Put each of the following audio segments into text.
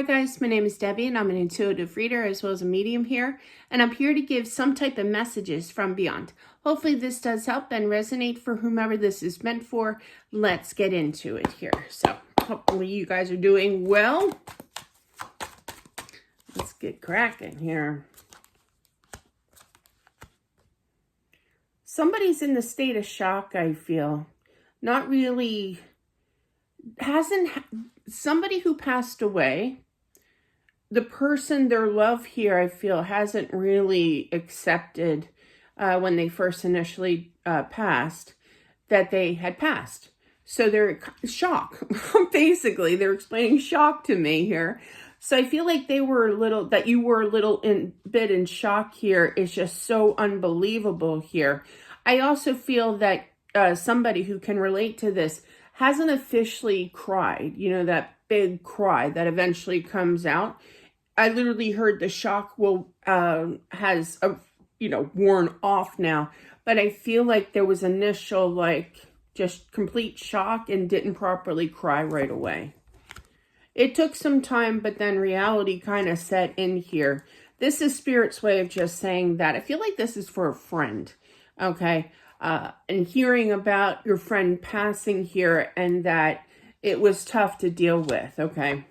Hi guys, my name is Debbie and I'm an intuitive reader as well as a medium here, and I'm here to give some type of messages from beyond. Hopefully this does help and resonate for whomever this is meant for. Let's get into it here. So hopefully you guys are doing well. Let's get cracking here. Somebody's in the state of shock, I feel. Not really, somebody who passed away, the person, their love here, I feel, hasn't really accepted when they first initially passed that they had passed. So they're shocked. Basically, they're explaining shock to me here. So I feel like you were a little bit in shock here. It's just so unbelievable here. I also feel that somebody who can relate to this hasn't officially cried, you know, that big cry that eventually comes out. I literally heard the shock has worn off now, but I feel like there was initial just complete shock and didn't properly cry right away. It took some time, but then reality kind of set in here. This is Spirit's way of just saying that. I feel like this is for a friend, okay? And hearing about your friend passing here and that it was tough to deal with, okay?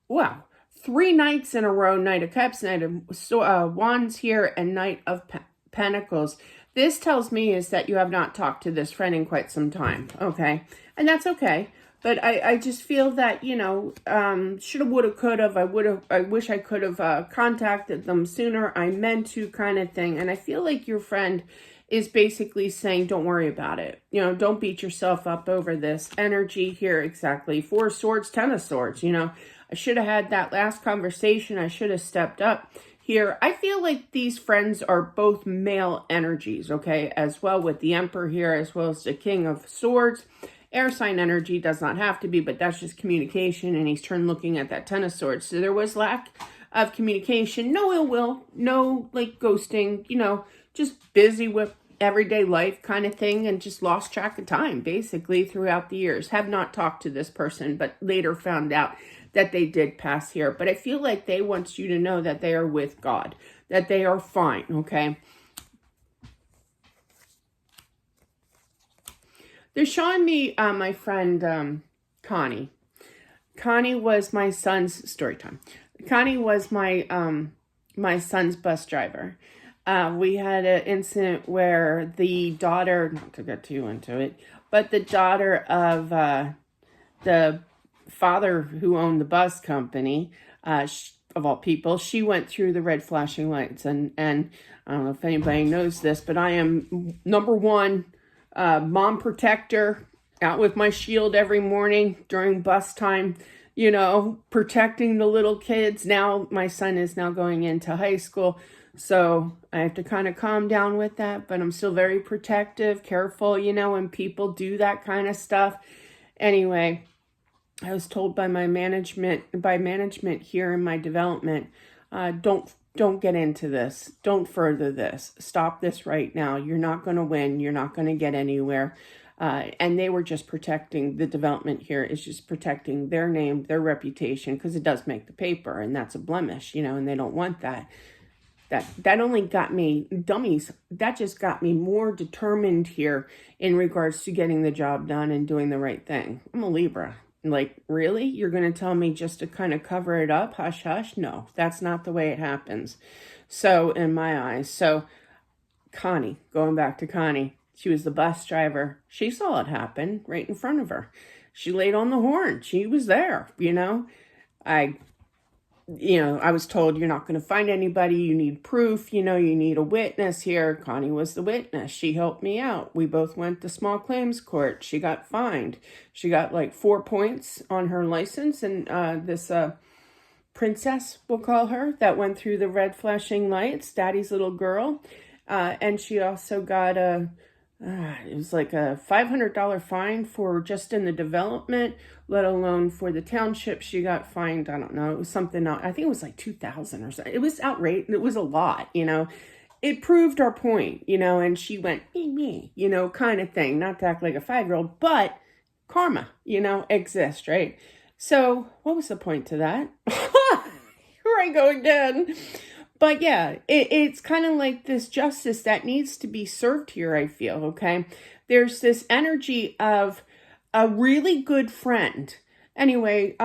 Wow. 3 nights in a row, Knight of Cups, Knight of Wands here, and Knight of Pentacles. This tells me is that you have not talked to this friend in quite some time, okay? And that's okay. But I just feel that, shoulda, woulda, coulda, I wish I could have contacted them sooner. I meant to, kind of thing. And I feel like your friend is basically saying, don't worry about it. Don't beat yourself up over this energy here. Exactly. 4 swords, 10 of swords, I should have had that last conversation. I should have stepped up here. I feel like these friends are both male energies, okay, as well with the Emperor here, as well as the King of Swords. Air sign energy does not have to be, but that's just communication, and he's turned looking at that 10 of Swords. So there was lack of communication, no ill will, no ghosting, just busy with everyday life kind of thing, and just lost track of time basically throughout the years. Have not talked to this person, but later found out that they did pass here. But I feel like they want you to know that they are with God, that they are fine, okay? They're showing me my friend Connie. Connie was my son's story time. Connie was my my son's bus driver. We had an incident where the daughter, not to get too into it, but the daughter of the father who owned the bus company, of all people, she went through the red flashing lights. And I don't know if anybody knows this, but I am number one mom protector, out with my shield every morning during bus time, protecting the little kids. Now my son is now going into high school, so I have to kind of calm down with that, but I'm still very protective, careful, when people do that kind of stuff. Anyway, I was told by management here in my development, don't get into this. Don't further this. Stop this right now. You're not going to win. You're not going to get anywhere. And they were just protecting, the development here is just protecting their name, their reputation, because it does make the paper, and that's a blemish, and they don't want that. That only got me, dummies, that just got me more determined here in regards to getting the job done and doing the right thing. I'm a Libra. Really? You're going to tell me just to kind of cover it up? Hush, hush? No, that's not the way it happens. So, in my eyes. So, Connie, going back to Connie, she was the bus driver. She saw it happen right in front of her. She laid on the horn. She was there, I was told you're not going to find anybody. You need proof. You need a witness here. Connie was the witness. She helped me out. We both went to small claims court. She got fined. She got 4 points on her license. And this princess, we'll call her, that went through the red flashing lights, daddy's little girl. And she also got it was like a $500 fine for just in the development, let alone for the township. She got fined, I don't know, it was something, I think it was like $2,000 or something. It was outrageous. It was a lot, It proved our point, and she went, me, kind of thing. Not to act like a 5-year-old, but karma, exists, right? So what was the point to that? Here I go again. But yeah, it's kind of like this justice that needs to be served here, I feel, okay? There's this energy of a really good friend. Anyway,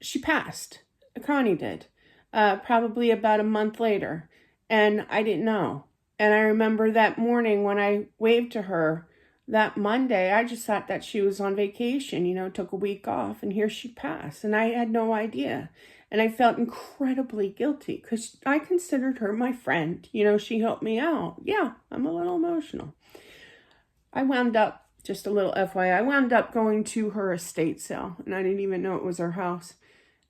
she passed. Connie did. Probably about a month later. And I didn't know. And I remember that morning when I waved to her that Monday, I just thought that she was on vacation, took a week off, and here she passed. And I had no idea. And I felt incredibly guilty because I considered her my friend. She helped me out. Yeah, I'm a little emotional. I wound up, just a little FYI, I wound up going to her estate sale, and I didn't even know it was her house.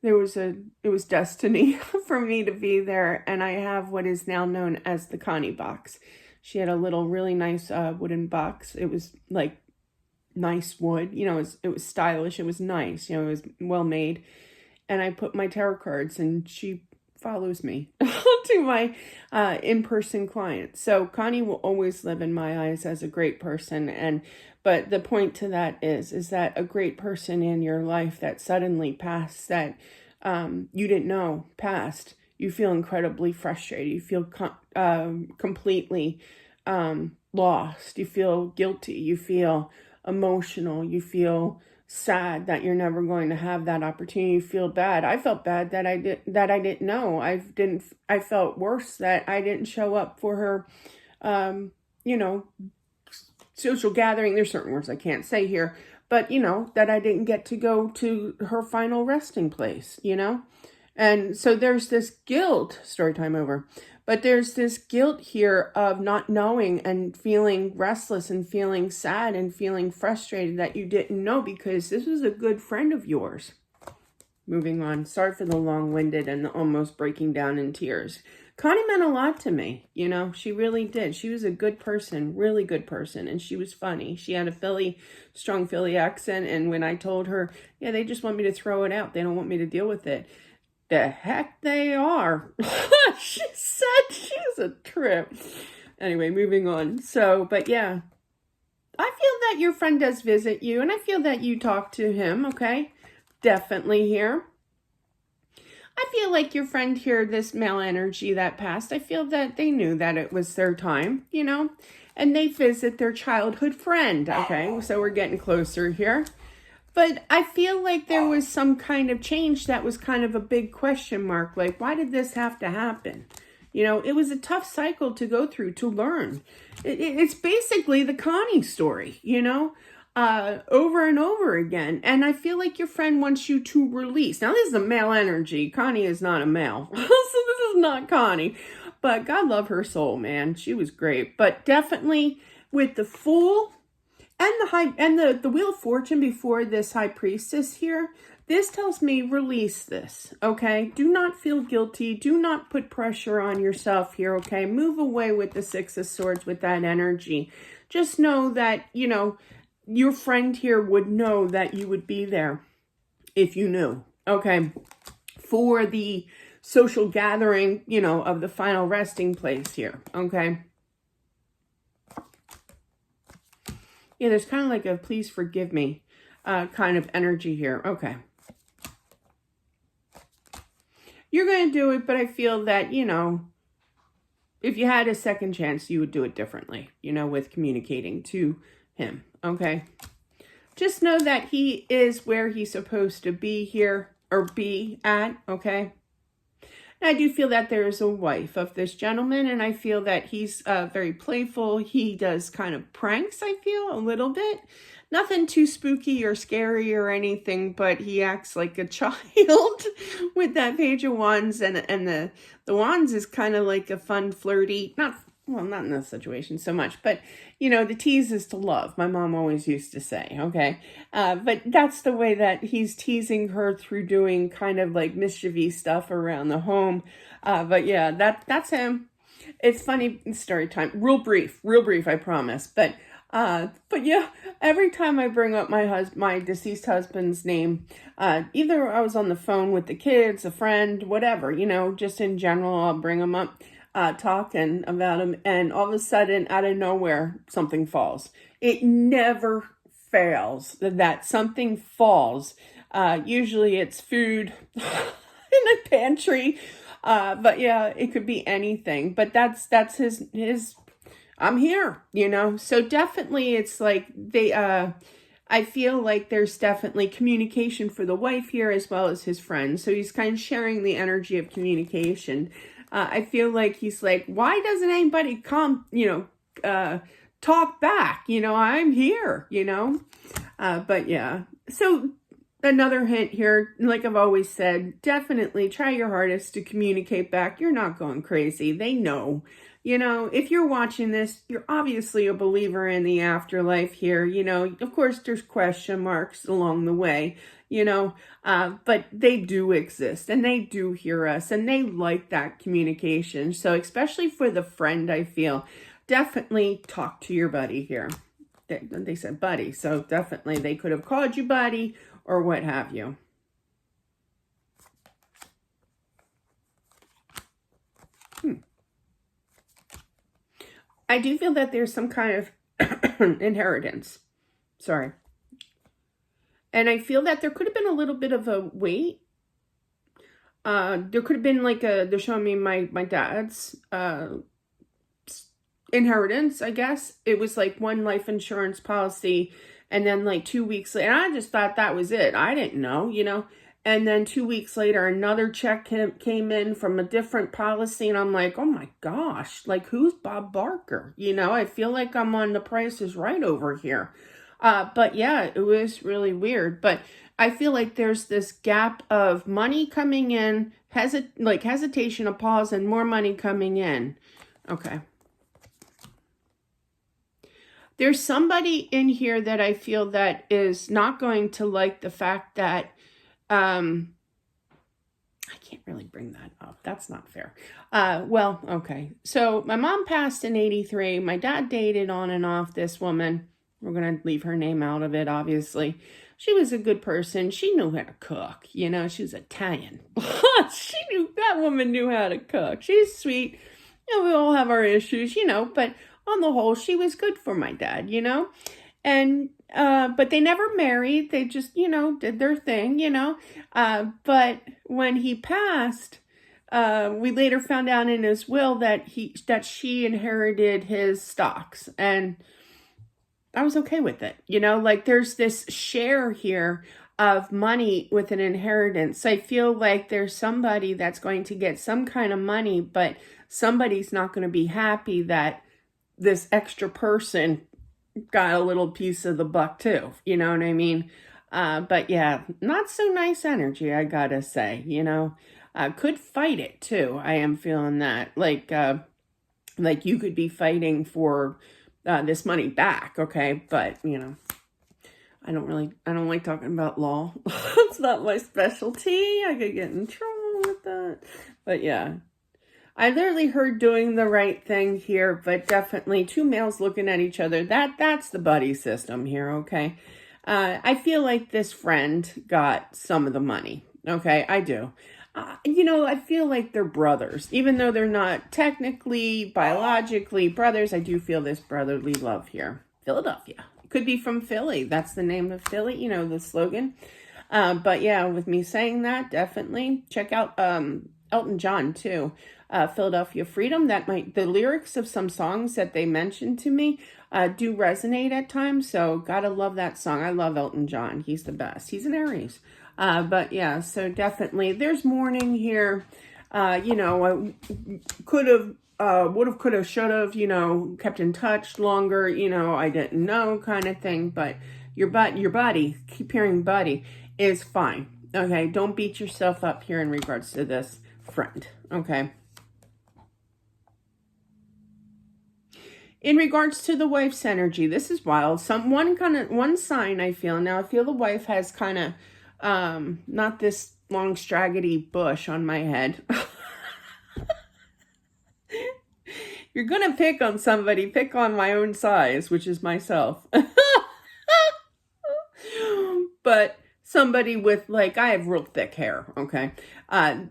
It was destiny for me to be there, and I have what is now known as the Connie box. She had a little really nice wooden box. It was like nice wood, it was stylish, it was nice, it was well made. And I put my tarot cards, and she follows me to my in-person clients. So Connie will always live in my eyes as a great person. But the point to that is that a great person in your life that suddenly passed, that you didn't know passed, you feel incredibly frustrated. You feel completely lost. You feel guilty. You feel emotional. You feel sad that you're never going to have that opportunity. You feel bad. I felt bad that I didn't know. I felt worse that I didn't show up for her social gathering. There's certain words I can't say here, but that I didn't get to go to her final resting place, And so there's this guilt, story time over, but there's this guilt here of not knowing and feeling restless and feeling sad and feeling frustrated that you didn't know because this was a good friend of yours. Moving on. Sorry for the long-winded and the almost breaking down in tears. Connie meant a lot to me, she really did. She was a good person, really good person, and she was funny. She had a strong Philly accent, and when I told her, yeah, they just want me to throw it out, they don't want me to deal with it. The heck they are. She said she's a trip. Anyway, moving on. So, but yeah, I feel that your friend does visit you, and I feel that you talk to him, okay? Definitely here. I feel like your friend here, this male energy that passed, I feel that they knew that it was their time, and they visit their childhood friend, okay? So we're getting closer here. But I feel like there was some kind of change that was kind of a big question mark. Like, why did this have to happen? It was a tough cycle to go through to learn. It's basically the Connie story, over and over again. And I feel like your friend wants you to release. Now, this is a male energy. Connie is not a male. So this is not Connie. But God love her soul, man. She was great. But definitely with the Fool and the Wheel of Fortune before this High Priestess here, this tells me release this, okay? Do not feel guilty. Do not put pressure on yourself here, okay? Move away with the Six of Swords with that energy. Just know that, your friend here would know that you would be there if you knew, okay? For the social gathering, of the final resting place here, okay? Yeah, there's kind of like a please forgive me kind of energy here. Okay. You're going to do it, but I feel that, if you had a second chance, you would do it differently, with communicating to him. Okay. Just know that he is where he's supposed to be here or be at. Okay. And I do feel that there is a wife of this gentleman, and I feel that he's very playful. He does kind of pranks, I feel, a little bit. Nothing too spooky or scary or anything, but he acts like a child with that Page of Wands, and the Wands is kind of like a fun, flirty, not in this situation so much, but, the tease is to love. My mom always used to say, okay? But that's the way that he's teasing her through doing kind of like mischievous stuff around the home. But yeah, that's him. It's funny story time. Real brief, I promise. But yeah, every time I bring up my deceased husband's name, either I was on the phone with the kids, a friend, whatever, just in general, I'll bring him up. Talking about him, and all of a sudden, out of nowhere, something falls. It never fails that something falls Usually it's food in the pantry. But yeah, it could be anything. But that's his I'm here, So definitely it's like I feel like there's definitely communication for the wife here as well as his friends. So he's kind of sharing the energy of communication. I feel like he's like, why doesn't anybody come, talk back? I'm here, But yeah. So another hint here, like I've always said, definitely try your hardest to communicate back. You're not going crazy. They know. If you're watching this, you're obviously a believer in the afterlife here. Of course, there's question marks along the way, but they do exist and they do hear us and they like that communication. So especially for the friend, I feel, definitely talk to your buddy here. They said buddy, so definitely they could have called you buddy or what have you. I do feel that there's some kind of inheritance. Sorry. And I feel that there could have been a little bit of a wait. There could have been like they're showing me my dad's inheritance, I guess. It was like one life insurance policy and then like 2 weeks later, and I just thought that was it. I didn't know, And then 2 weeks later, another check came in from a different policy. And I'm like, oh my gosh, like who's Bob Barker? I feel like I'm on The Price is Right over here. But yeah, it was really weird. But I feel like there's this gap of money coming in, hesitation, a pause, and more money coming in. Okay. There's somebody in here that I feel that is not going to like the fact that I can't really bring that up. That's not fair. Well, okay. So my mom passed in 83. My dad dated on and off this woman. We're going to leave her name out of it, obviously. She was a good person. She knew how to cook. She was Italian. That woman knew how to cook. She's sweet. We all have our issues, but on the whole, she was good for my dad, and but they never married. They just, did their thing, but when he passed, we later found out in his will that she inherited his stocks, and I was okay with it. Like there's this share here of money with an inheritance. I feel like there's somebody that's going to get some kind of money, but somebody's not going to be happy that this extra person got a little piece of the buck too. You know what I mean? But yeah, not so nice energy, I gotta say, could fight it too. I am feeling that like you could be fighting for this money back. Okay. But I don't like talking about law. It's not my specialty. I could get in trouble with that, but yeah. I literally heard doing the right thing here, but definitely two males looking at each other. That's the buddy system here, okay? I feel like this friend got some of the money, okay? I do. I feel like they're brothers. Even though they're not technically, biologically brothers, I do feel this brotherly love here. Philadelphia. It could be from Philly. That's the name of Philly, the slogan. But yeah, with me saying that, definitely check out Elton John too. Philadelphia Freedom. The lyrics of some songs that they mentioned to me do resonate at times. So gotta love that song. I love Elton John. He's the best. He's an Aries. But yeah, so definitely there's mourning here. I could have, should have, kept in touch longer. I didn't know kind of thing. But your buddy, keep hearing buddy, is fine. Okay, don't beat yourself up here in regards to this friend. Okay. In regards to the wife's energy, this is wild. One sign I feel. Now I feel the wife has kind of not this long straggly bush on my head. You're gonna pick on somebody, pick on my own size, which is myself. But somebody with I have real thick hair, okay?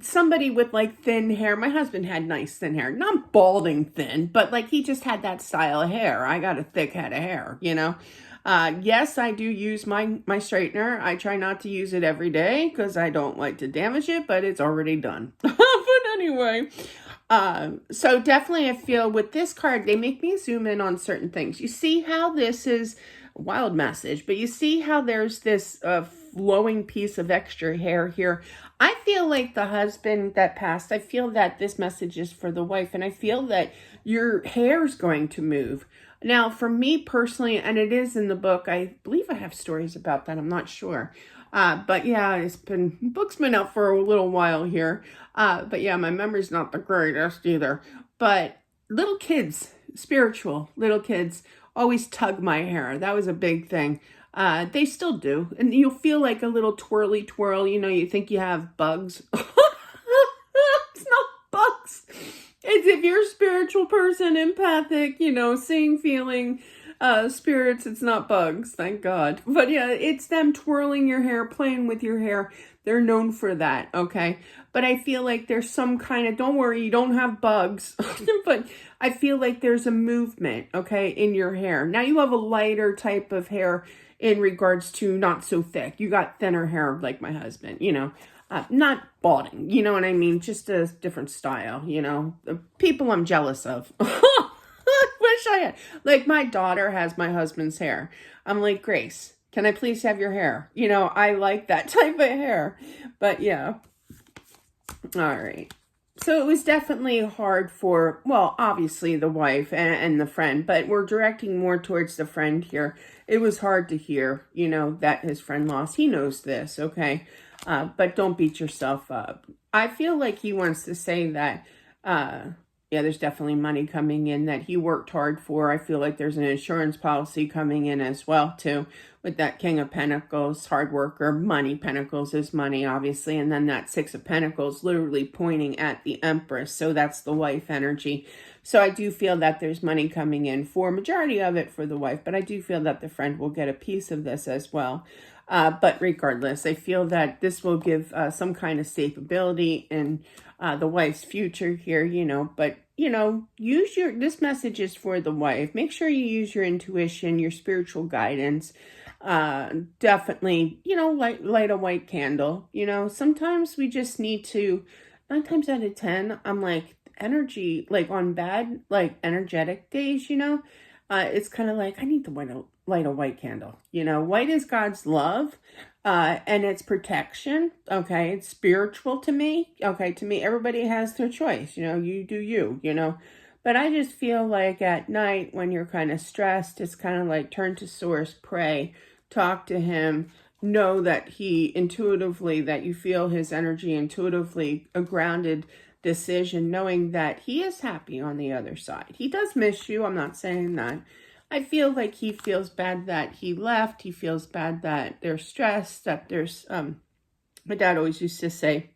Somebody with thin hair. My husband had nice thin hair. Not balding thin, but he just had that style of hair. I got a thick head of hair, Yes, I do use my straightener. I try not to use it every day because I don't like to damage it, but it's already done. But anyway, so definitely I feel with this card, they make me zoom in on certain things. You see how this is a wild message, but you see how there's this flowing piece of extra hair here. I feel like the husband that passed, I feel that this message is for the wife, and I feel that your hair is going to move. Now, for me personally, and it is in the book, I believe I have stories about that, I'm not sure. But yeah, book's been out for a little while here. But yeah, my memory's not the greatest either. But little kids, spiritual little kids, always tug my hair. That was a big thing. They still do. And you'll feel like a little twirly twirl. You know, you think you have bugs. It's not bugs. It's if you're a spiritual person, empathic, you know, seeing, feeling, spirits, it's not bugs, thank God. But yeah, it's them twirling your hair, playing with your hair. They're known for that, okay? But I feel like there's some kind of, don't worry, you don't have bugs. But I feel like there's a movement, okay, in your hair. Now you have a lighter type of hair in regards to not so thick. You got thinner hair like my husband, you know. Not balding, you know what I mean? Just a different style, you know? The people I'm jealous of. I wish I had. Like, my daughter has my husband's hair. I'm like, Grace, can I please have your hair? You know, I like that type of hair. But yeah. All right. So it was definitely hard for, well, obviously the wife and the friend, but we're directing more towards the friend here. It was hard to hear, you know, that his friend lost. He knows this, okay? But don't beat yourself up. I feel like he wants to say that, yeah, there's definitely money coming in that he worked hard for. I feel like there's an insurance policy coming in as well, too, with that King of Pentacles, hard worker, money. Pentacles is money, obviously. And then that Six of Pentacles literally pointing at the Empress. So that's the wife energy. So I do feel that there's money coming in for majority of it for the wife, but I do feel that the friend will get a piece of this as well. But regardless, I feel that this will give some kind of stability in the wife's future here, you know. But, you know, this message is for the wife. Make sure you use your intuition, your spiritual guidance. Definitely, you know, light a white candle. You know, sometimes we just need to, 9 times out of 10, I'm like, energy, like on bad, like energetic days, you know, it's kind of like, I need to light a white candle. You know, white is God's love, and it's protection. Okay. It's spiritual to me. Okay. To me, everybody has their choice. You know, you do you, you know, but I just feel like at night when you're kind of stressed, it's kind of like turn to source, pray, talk to him, know that he intuitively, that you feel his energy intuitively, a grounded decision, knowing that he is happy on the other side. He does miss you. I'm not saying that. I feel like he feels bad that he left. He feels bad that they're stressed, that there's, my dad always used to say,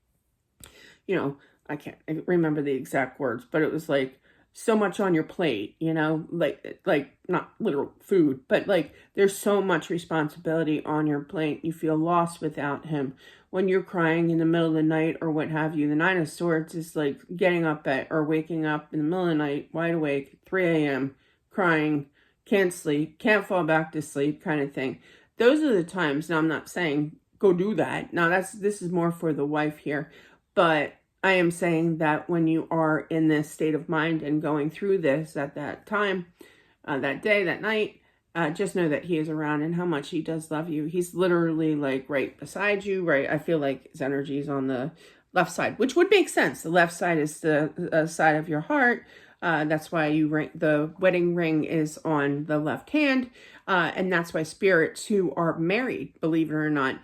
you know, I can't remember the exact words, but it was like, so much on your plate, you know, like not literal food, but like there's so much responsibility on your plate. You feel lost without him. When you're crying in the middle of the night or what have you, the Nine of Swords is like getting up at or waking up in the middle of the night, wide awake, 3 a.m., crying, can't sleep, can't fall back to sleep kind of thing. Those are the times. Now, I'm not saying go do that. Now, this is more for the wife here, but I am saying that when you are in this state of mind and going through this at that time, that day, that night, just know that he is around and how much he does love you. He's literally like right beside you, right? I feel like his energy is on the left side, which would make sense. The left side is the side of your heart. That's why the wedding ring is on the left hand. And that's why spirits who are married, believe it or not,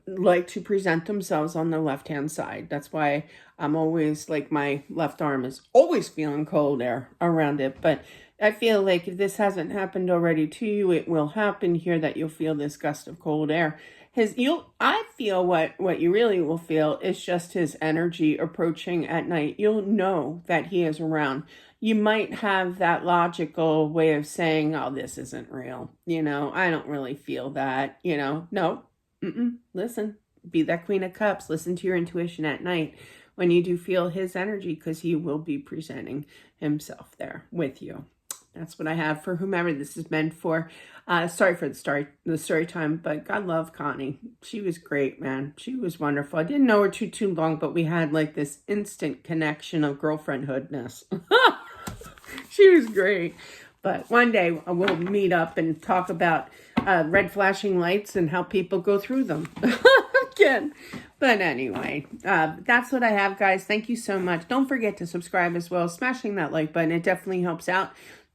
like to present themselves on the left-hand side. That's why I'm always like my left arm is always feeling cold air around it. But I feel like if this hasn't happened already to you, it will happen here that you'll feel this gust of cold air. I feel what you really will feel is just his energy approaching at night. You'll know that he is around. You might have that logical way of saying, oh, this isn't real. You know, I don't really feel that, you know. No, listen, be that Queen of Cups. Listen to your intuition at night when you do feel his energy, because he will be presenting himself there with you. That's what I have for whomever this is meant for. Sorry for the story time, but God love Connie. She was great, man. She was wonderful. I didn't know her too long, but we had like this instant connection of girlfriendhoodness. She was great. But one day we'll meet up and talk about red flashing lights and how people go through them. Again. But anyway, that's what I have, guys. Thank you so much. Don't forget to subscribe as well. Smashing that like button, it definitely helps out.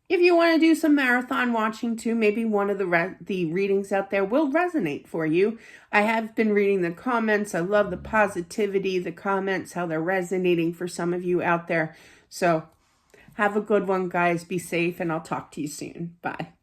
If you want to do some marathon watching too, maybe one of the readings out there will resonate for you. I have been reading the comments. I love the positivity, the comments, how they're resonating for some of you out there. So have a good one, guys. Be safe, and I'll talk to you soon. Bye.